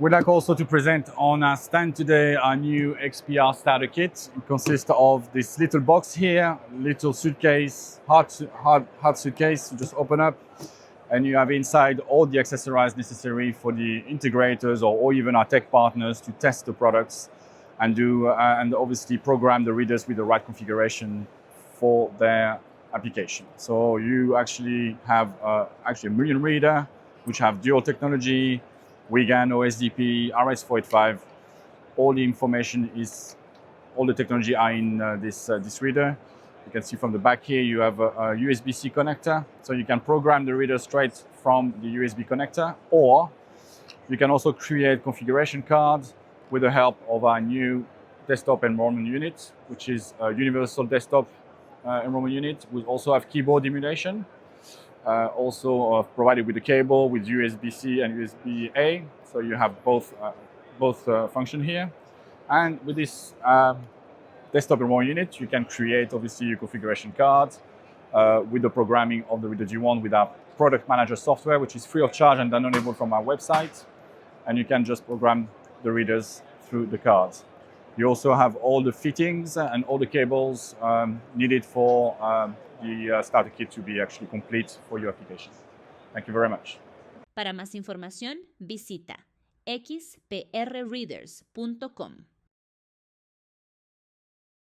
We'd like also to present on our stand today our new XPR starter kit. It consists of this little box here, little suitcase, hard suitcase to just open up. And you have inside all the accessories necessary for the integrators or even our tech partners to test the products and and obviously program the readers with the right configuration for their application. So you actually have a million reader, which have dual technology, WGAN, OSDP, RS485. All the information all the technology are in this reader. You can see from the back here, you have a USB-C connector. So you can program the reader straight from the USB connector, or you can also create configuration cards with the help of our new desktop enrollment unit, which is a universal desktop enrollment unit. We also have keyboard emulation, also provided with a cable with USB-C and USB-A. So you have both function here. And with this desktop enrollment unit, you can create obviously your configuration cards with the programming of the readers you want with our product manager software, which is free of charge and downloadable from our website. And you can just program the readers through the cards. You also have all the fittings and all the cables needed for the starter kit to be actually complete for your application. Thank you very much. Para más información, visita xprreaders.com.